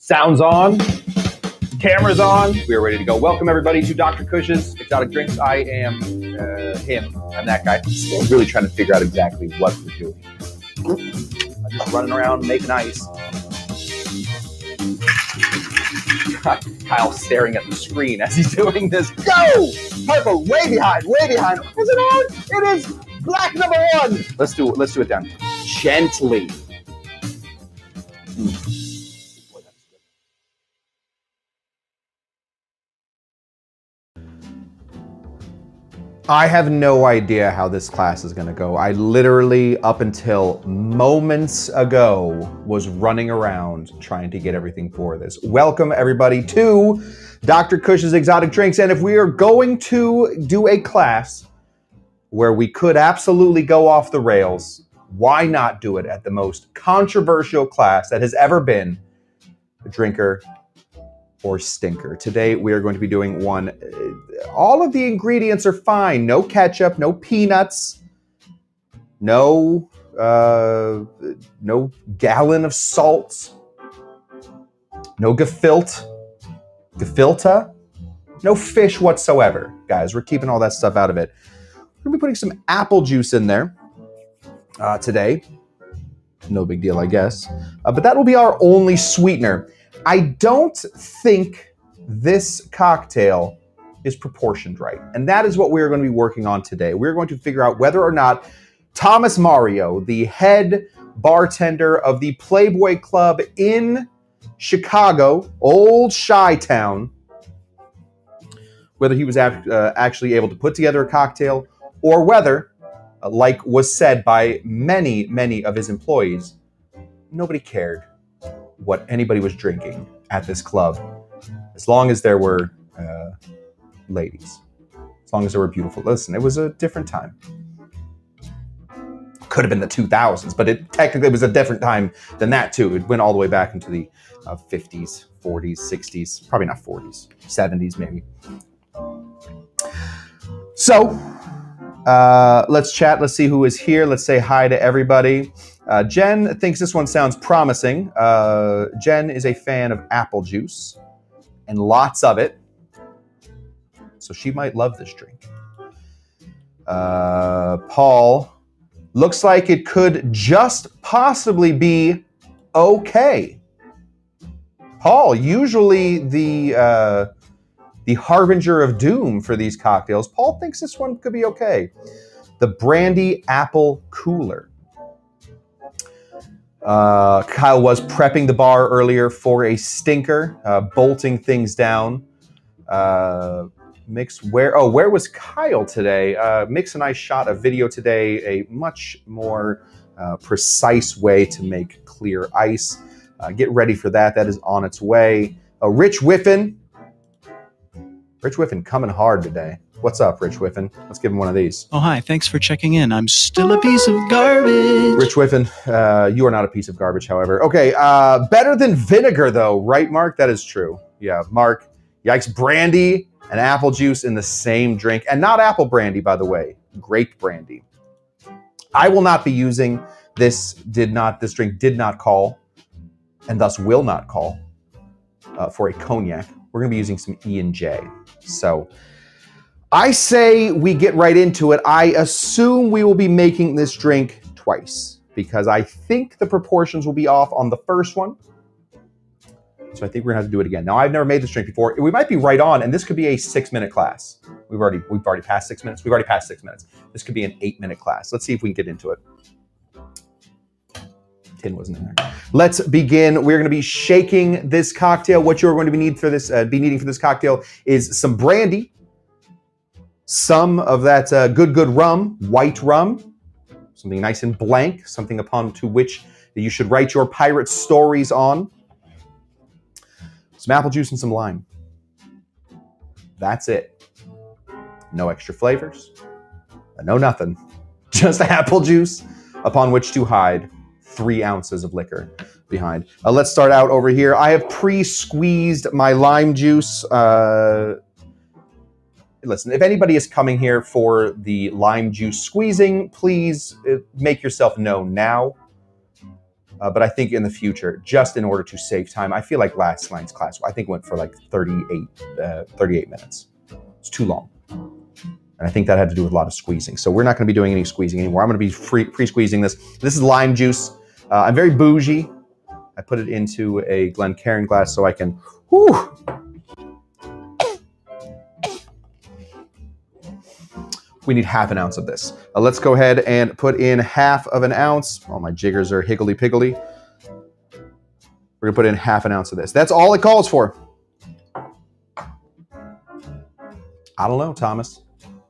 Sounds on, cameras on. We are ready to go. Welcome everybody to Dr. Cush's Exotic Drinks. I am him. I'm that guy. We're really trying to figure out exactly what we're doing. I'm just running around making ice. Kyle's staring at the screen as he's doing this. Go! Purple, way behind, way behind. Is it on? It is black number one. Let's do it down. Gently. I have no idea how this class is gonna go. I literally, up until moments ago, was running around trying to get everything for this. Welcome everybody to Dr. Cush's Exotic Drinks. And if we are going to do a class where we could absolutely go off the rails, why not do it at the most controversial class that has ever been a drinker or stinker? Today we are going to be doing one. All of the ingredients are fine. No ketchup, no peanuts, no gallon of salt, no gefilte, no fish whatsoever. Guys, we're keeping all that stuff out of it. We're gonna be putting some apple juice in there today. No big deal, I guess. But that will be our only sweetener. I don't think this cocktail is proportioned right. And that is what we're going to be working on today. We're going to figure out whether or not Thomas Mario, the head bartender of the Playboy Club in Chicago, old Chi-Town, whether he was actually able to put together a cocktail or whether, like was said by many of his employees, nobody cared what anybody was drinking at this club, as long as there were ladies, as long as there were beautiful. Listen, it was a different time. Could have been the 2000s, but it technically was a different time than that too. It went all the way back into the 50s, 40s, 60s, probably not 40s, 70s maybe. So let's chat. Let's see who is here. Let's say hi to everybody. Jen thinks this one sounds promising. Jen is a fan of apple juice and lots of it, so she might love this drink. Paul, looks like it could just possibly be okay. Paul, usually the harbinger of doom for these cocktails. Paul thinks this one could be okay. The Brandy Apple Cooler. Kyle was prepping the bar earlier for a stinker, bolting things down. Mix, where was Kyle today? Mix and I shot a video today, a much more precise way to make clear ice. Get ready for that. That is on its way. Rich Whiffin coming hard today. What's up, Rich Whiffin? Let's give him one of these. Oh, hi. Thanks for checking in. I'm still a piece of garbage. Rich Whiffin, you are not a piece of garbage, however. Okay, better than vinegar, though, right, Mark? That is true. Yeah, Mark, yikes, brandy and apple juice in the same drink. And not apple brandy, by the way. Grape brandy. I will not be using this. This drink did not call, and thus will not call, for a cognac. We're going to be using some E&J. So I say we get right into it. I assume we will be making this drink twice because I think the proportions will be off on the first one. So I think we're gonna have to do it again. Now, I've never made this drink before. We might be right on, and this could be a 6-minute class. We've already passed 6 minutes. We've already passed 6 minutes. This could be an 8-minute class. Let's see if we can get into it. Tin wasn't in there. Let's begin. We're going to be shaking this cocktail. What you're going to be needing for this cocktail is some brandy, some of that good rum, white rum, something nice and blank, something upon to which you should write your pirate stories on, some apple juice and some lime. That's it. No extra flavors, no nothing. Just apple juice upon which to hide 3 ounces of liquor behind. Let's start out over here. I have pre-squeezed my lime juice. Listen, if anybody is coming here for the lime juice squeezing, please make yourself known now. But I think in the future, just in order to save time, I feel like last night's class, I think went for like 38 minutes. It's too long. And I think that had to do with a lot of squeezing. So we're not going to be doing any squeezing anymore. I'm going to be free-squeezing this. This is lime juice. I'm very bougie. I put it into a Glencairn glass so I can, whew. We need half an ounce of this. Let's go ahead and put in half of an ounce. All my jiggers are higgledy-piggledy. We're going to put in half an ounce of this. That's all it calls for. I don't know, Thomas.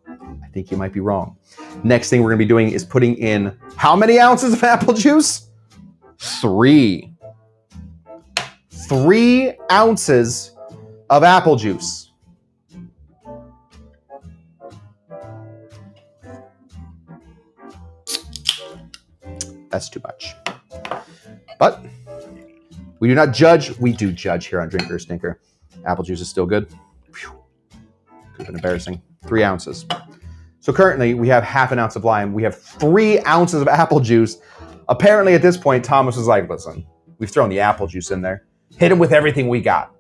I think you might be wrong. Next thing we're going to be doing is putting in how many ounces of apple juice? 3. 3 ounces of apple juice. That's too much. But we do not judge. We do judge here on Drinker or Stinker. Apple juice is still good. Whew. Could have been embarrassing. 3 ounces. So currently we have half an ounce of lime. We have 3 ounces of apple juice. Apparently at this point, Thomas was like, listen, we've thrown the apple juice in there. Hit him with everything we got.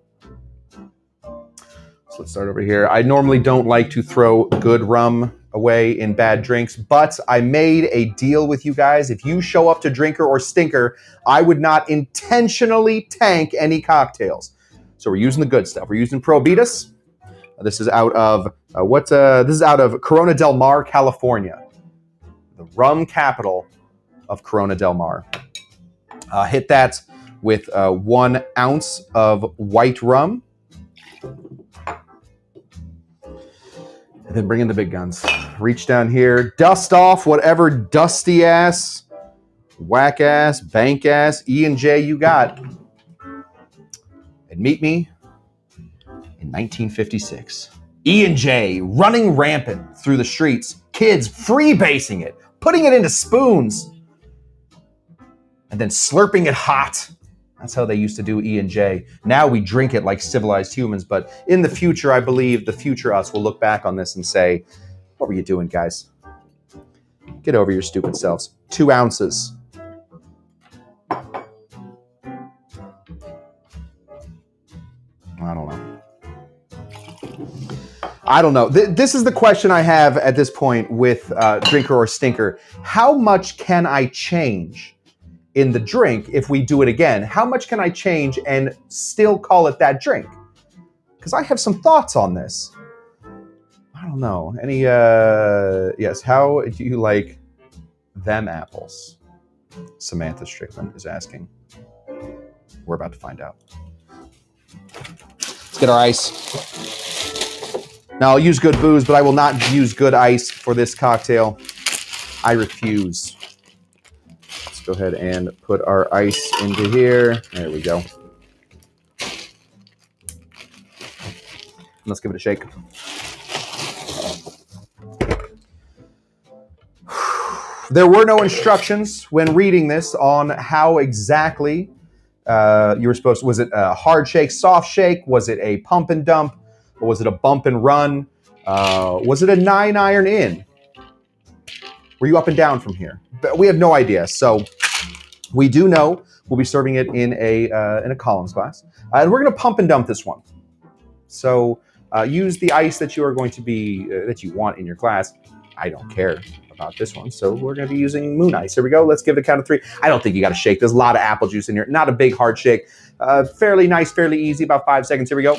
So let's start over here. I normally don't like to throw good rum away in bad drinks, but I made a deal with you guys. If you show up to Drinker or Stinker, I would not intentionally tank any cocktails. So we're using the good stuff. We're using Prohibitus. This is out of this is out of Corona Del Mar, California, the rum capital of Corona Del Mar. Hit that with 1 ounce of white rum. And then bring in the big guns. Reach down here, dust off whatever dusty ass, whack ass, bank ass, E&J you got. And meet me in 1956. E&J running rampant through the streets, kids freebasing it, putting it into spoons, and then slurping it hot. That's how they used to do E&J. Now we drink it like civilized humans, but in the future, I believe the future us will look back on this and say, what were you doing, guys? Get over your stupid selves. 2 ounces. I don't know. I don't know. This is the question I have at this point with Drinker or Stinker. How much can I change in the drink if we do it again? How much can I change and still call it that drink? Because I have some thoughts on this. I don't know. Any, yes, how do you like them apples? Samantha Strickland is asking. We're about to find out. Let's get our ice. Now, I'll use good booze, but I will not use good ice for this cocktail. I refuse. Let's go ahead and put our ice into here. There we go. Let's give it a shake. There were no instructions when reading this on how exactly you were supposed to. Was it a hard shake, soft shake? Was it a pump and dump? Or was it a bump and run? Was it a 9-iron in? Were you up and down from here? But we have no idea. So we do know we'll be serving it in a Collins glass. And we're going to pump and dump this one. So use the ice that you are going to be, that you want in your glass. I don't care about this one. So we're going to be using moon ice. Here we go. Let's give it a count of 3. I don't think you got to shake. There's a lot of apple juice in here. Not a big hard shake. Fairly nice, fairly easy. About 5 seconds. Here we go.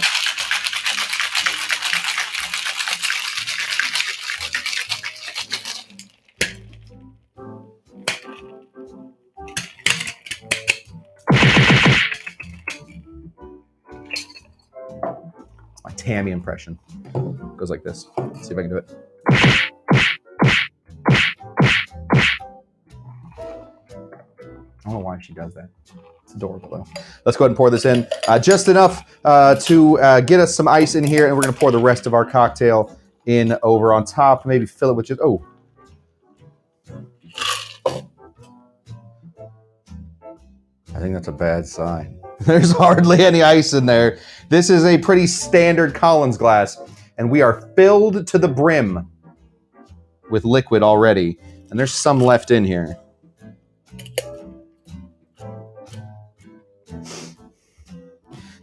My Tammy impression. Goes like this. Let's see if I can do it. I don't know why she does that. It's adorable, though. Let's go ahead and pour this in. Just enough to get us some ice in here, and we're going to pour the rest of our cocktail in over on top. Maybe fill it with just... Oh. I think that's a bad sign. There's hardly any ice in there. This is a pretty standard Collins glass, and we are filled to the brim with liquid already, and there's some left in here.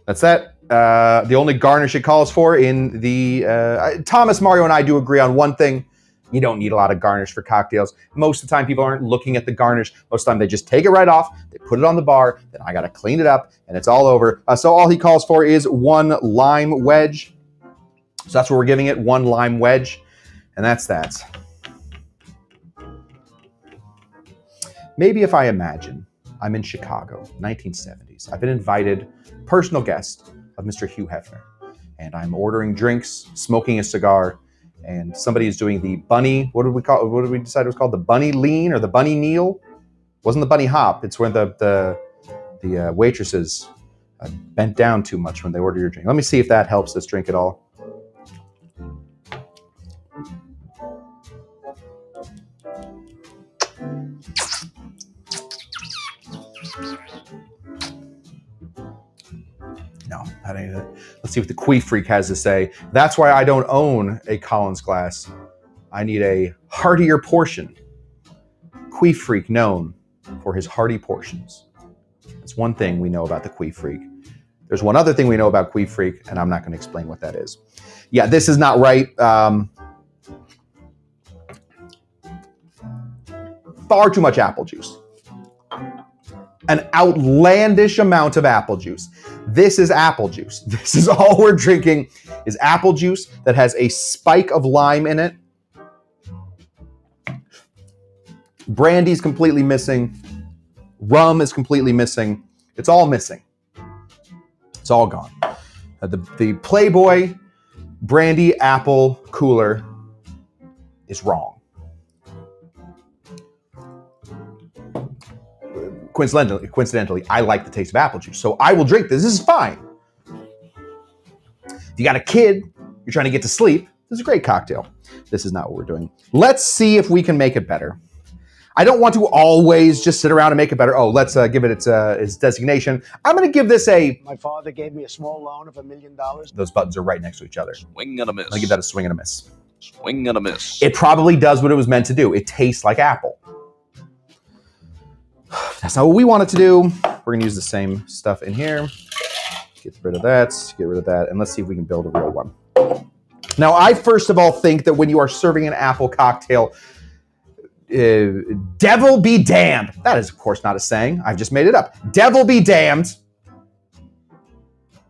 That's that. The only garnish it calls for in the... Thomas, Mario, and I do agree on one thing. You don't need a lot of garnish for cocktails. Most of the time, people aren't looking at the garnish. Most of the time, they just take it right off. They put it on the bar. Then I got to clean it up, and it's all over. So all he calls for is 1 lime wedge. So that's what we're giving it, 1 lime wedge. And that's that. Maybe if I imagine I'm in Chicago, 1970s. I've been invited, personal guest of Mr. Hugh Hefner. And I'm ordering drinks, smoking a cigar, and somebody is doing the bunny, what did we decide it was called? The bunny lean or the bunny kneel? Wasn't the bunny hop. It's where the waitresses bent down too much when they order your drink. Let me see if that helps this drink at all. No, that ain't it. Let's see what the Quee Freak has to say. That's why I don't own a Collins glass. I need a heartier portion. Quee Freak known for his hearty portions. That's one thing we know about the Quee Freak. There's one other thing we know about Quee Freak, and I'm not going to explain what that is. Yeah, this is not right. Far too much apple juice. An outlandish amount of apple juice. This is apple juice. This is all we're drinking is apple juice that has a spike of lime in it. Brandy's completely missing. Rum is completely missing. It's all missing. It's all gone. The Playboy Brandy Apple Cooler is wrong. Coincidentally, I like the taste of apple juice, so I will drink this. This is fine. If you got a kid, you're trying to get to sleep, this is a great cocktail. This is not what we're doing. Let's see if we can make it better. I don't want to always just sit around and make it better. Oh, let's give it its designation. I'm going to give this a... My father gave me a small loan of $1 million. Those buttons are right next to each other. Swing and a miss. I'll give that a swing and a miss. Swing and a miss. It probably does what it was meant to do. It tastes like apple. That's not what we want it to do. We're going to use the same stuff in here. Get rid of that, get rid of that, and let's see if we can build a real one. Now, I first of all think that when you are serving an apple cocktail, devil be damned. That is, of course, not a saying. I've just made it up. Devil be damned.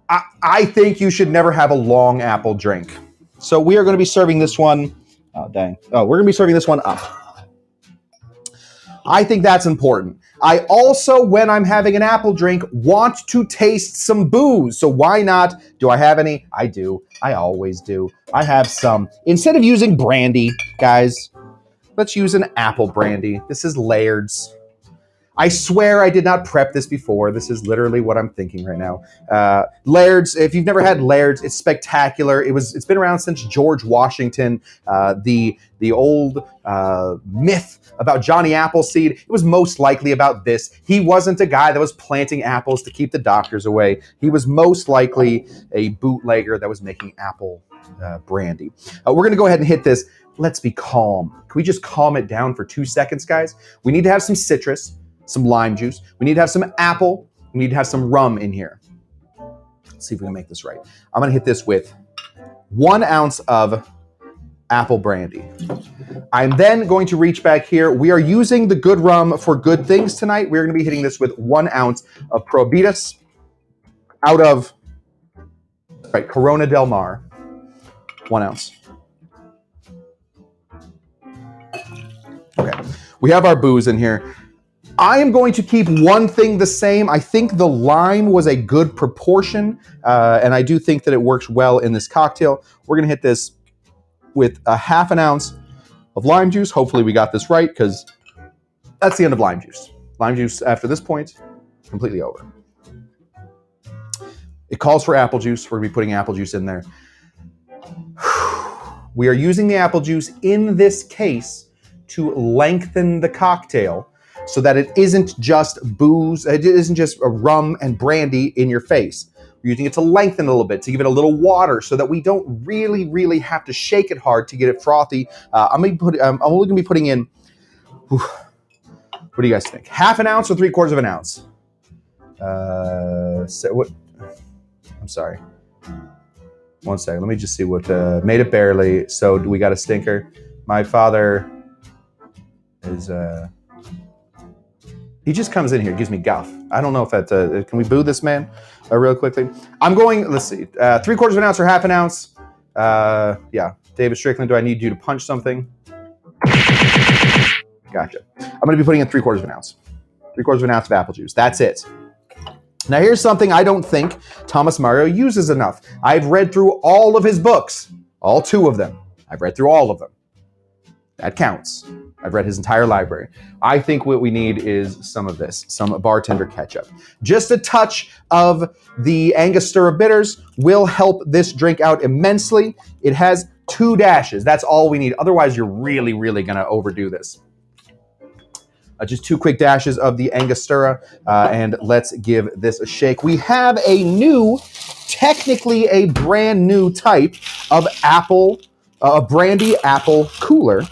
I think you should never have a long apple drink. So we are going to be serving this one. Oh, dang. Oh, we're going to be serving this one up. I think that's important. I also, when I'm having an apple drink, want to taste some booze. So why not? Do I have any? I do. I always do. I have some. Instead of using brandy, guys, let's use an apple brandy. This is Laird's. I swear I did not prep this before. This is literally what I'm thinking right now. Laird's, if you've never had Laird's, it's spectacular. It's been around since George Washington. The old myth about Johnny Appleseed, it was most likely about this. He wasn't a guy that was planting apples to keep the doctors away. He was most likely a bootlegger that was making apple brandy. We're going to go ahead and hit this. Let's be calm. Can we just calm it down for 2 seconds, guys? We need to have some citrus, some lime juice. We need to have some apple. We need to have some rum in here. Let's see if we can make this right. I'm going to hit this with 1 ounce of apple brandy. I'm then going to reach back here. We are using the good rum for good things tonight. We're going to be hitting this with 1 ounce of Prohibitus out of Corona Del Mar. 1 ounce. Okay, we have our booze in here. I am going to keep one thing the same. I think the lime was a good proportion, and I do think that it works well in this cocktail. We're going to hit this with a 1/2 ounce of lime juice. Hopefully we got this right, because that's the end of lime juice. Lime juice after this point, completely over. It calls for apple juice. We're going to be putting apple juice in there. We are using the apple juice in this case to lengthen the cocktail so that it isn't just booze, it isn't just a rum and brandy in your face. We're using it to lengthen a little bit, to give it a little water so that we don't really have to shake it hard to get it frothy. I'm only going to be putting in, what do you guys think? 1/2 ounce or 3/4 ounce? I'm sorry. 1 second. Let me just see what made it barely. So we got a stinker. My father is he just comes in here, gives me guff. I don't know if that can we boo this man real quickly? I'm going. Let's see. 3/4 of an ounce or half an ounce. Yeah. David Strickland, do I need you to punch something? Gotcha. I'm going to be putting in 3/4 of an ounce. 3/4 of an ounce of apple juice. That's it. Now here's something I don't think Thomas Mario uses enough. I've read through all of his books, all 2 of them. I've read through all of them. That counts. I've read his entire library. I think what we need is some of this, some bartender ketchup. Just a touch of the Angostura bitters will help this drink out immensely. It has 2 dashes. That's all we need. Otherwise, you're really, really going to overdo this. Just 2 quick dashes of the Angostura, and let's give this a shake. We have a new, technically a brand new type of apple, brandy apple cooler.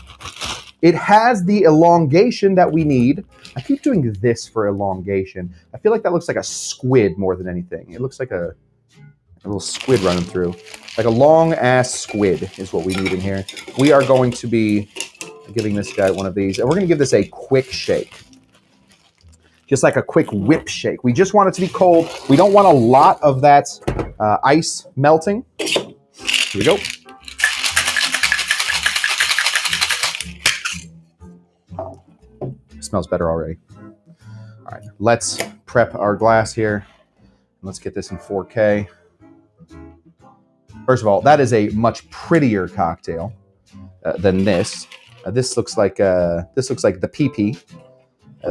It has the elongation that we need. I keep doing this for elongation. I feel like that looks like a squid more than anything. It looks like a little squid running through. Like a long-ass squid is what we need in here. We are going to be giving this guy one of these, and we're going to give this a quick shake. Just like a quick whip shake. We just want it to be cold. We don't want a lot of that ice melting. Here we go. Smells better already. All right, let's prep our glass here. Let's get this in 4K. First of all, that is a much prettier cocktail than this. This looks like the PP.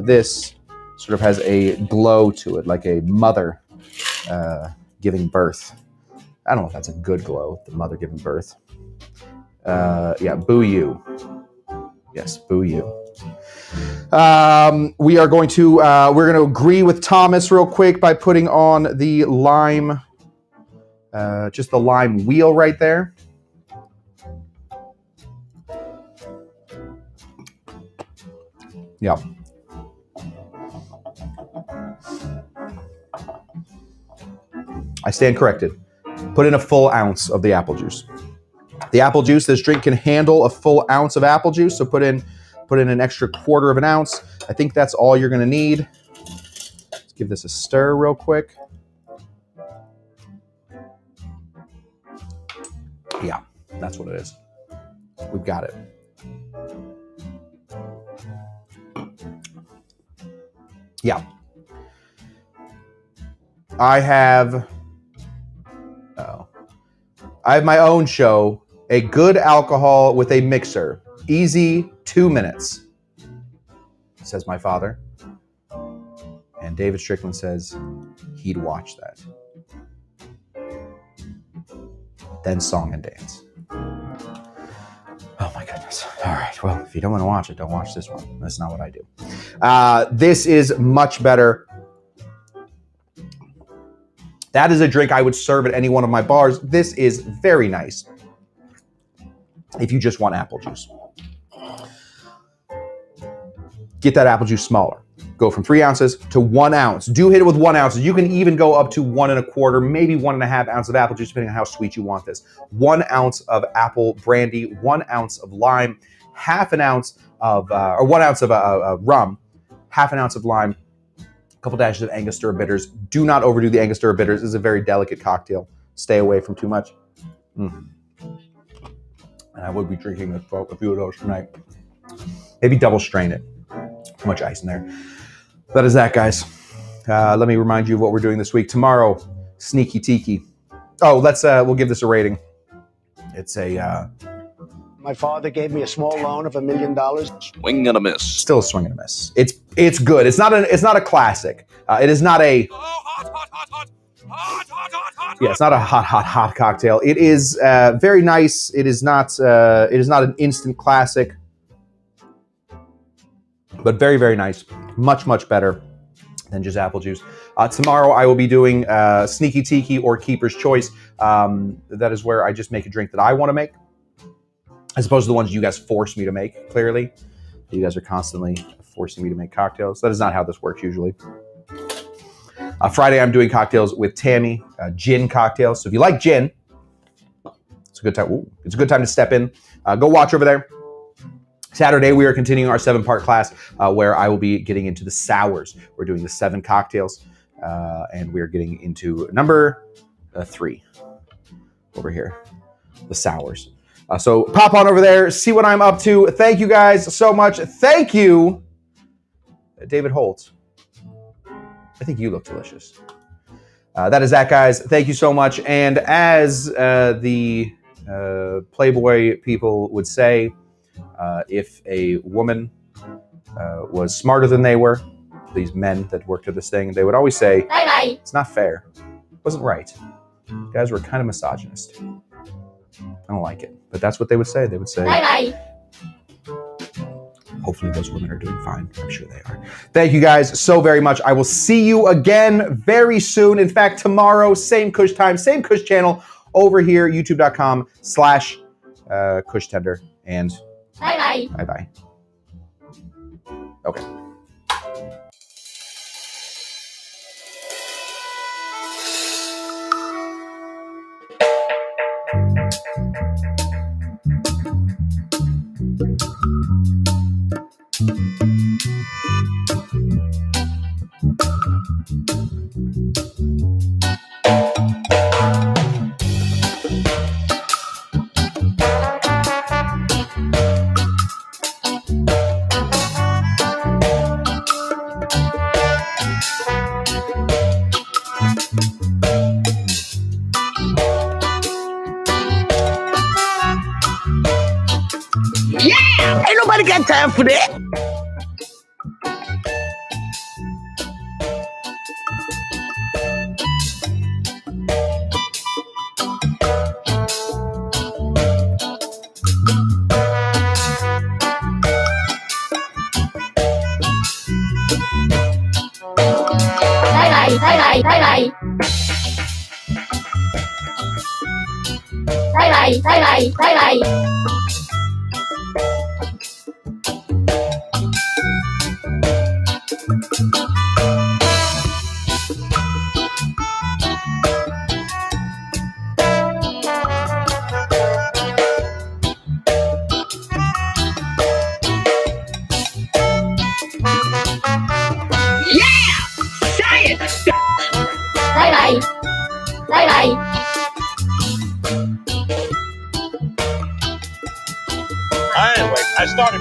This sort of has a glow to it, like a mother giving birth. I don't know if that's a good glow, the mother giving birth. Yeah, boo you. Yes, boo you. We are going to we're going to agree with Thomas real quick by putting on the lime, just the lime wheel right there. Yeah. I stand corrected. Put in a full ounce of the apple juice. The apple juice, this drink can handle a full ounce of apple juice, so put in an extra 1/4 of an ounce. I think that's all you're going to need. Let's give this a stir real quick. Yeah, that's what it is. We've got it. Yeah. I have my own show, A Good Alcohol with a Mixer. Easy 2 minutes, says my father. And David Strickland says he'd watch that. Then song and dance. Oh my goodness. All right. Well, if you don't want to watch it, don't watch this one. That's not what I do. This is much better. That is a drink I would serve at any one of my bars. This is very nice if you just want apple juice. Get that apple juice smaller. Go from 3 ounces to 1 ounce. Do hit it with 1 ounce. You can even go up to 1 1/4, maybe 1 1/2 ounce of apple juice, depending on how sweet you want this. 1 ounce of apple brandy, 1 ounce of lime, half an ounce of, or 1 ounce of rum, half an ounce of lime, a couple dashes of Angostura bitters. Do not overdo the Angostura bitters. This is a very delicate cocktail. Stay away from too much. And I would be drinking a few of those tonight. Maybe double strain it. Too much ice in there. That is that, guys. Let me remind you of what we're doing this week. Tomorrow, Sneaky Tiki. Oh, we'll give this a rating. It's a... My father gave me a small loan of $1 million. Swing and a miss. Still a swing and a miss. It's good. It's not a classic. It is not a... Yeah, it's not a hot cocktail. It is very nice. It is not an instant classic, but very, very nice. Much, much better than just apple juice. Tomorrow I will be doing Sneaky Tiki or Keeper's Choice. That is where I just make a drink that I want to make, as opposed to the ones you guys force me to make, clearly. You guys are constantly forcing me to make cocktails. That is not how this works usually. Friday, I'm doing cocktails with Tammy, gin cocktails. So if you like gin, it's a good time. Ooh, it's a good time to step in. Go watch over there. Saturday, we are continuing our 7-part class where I will be getting into the sours. We're doing the 7 cocktails, and we're getting into number 3 over here, the sours. So pop on over there, see what I'm up to. Thank you guys so much. Thank you, David Holt. I think you look delicious. That is that, guys. Thank you so much. And as the Playboy people would say, if a woman was smarter than they were, these men that worked at this thing, they would always say, bye-bye. It's not fair. It wasn't right. You guys were kind of misogynist. I don't like it. But that's what they would say. They would say, bye-bye. Hopefully those women are doing fine. I'm sure they are. Thank you guys so very much. I will see you again very soon. In fact, tomorrow, same Cush time, same Cush channel over here, youtube.com/CushTender. And bye-bye. Bye-bye. Okay. Ain't nobody got time for that. Bye-bye, bye-bye, bye-bye. Bye-bye, bye-bye, bye-bye. Bye-bye. Bye-bye. Anyway, I started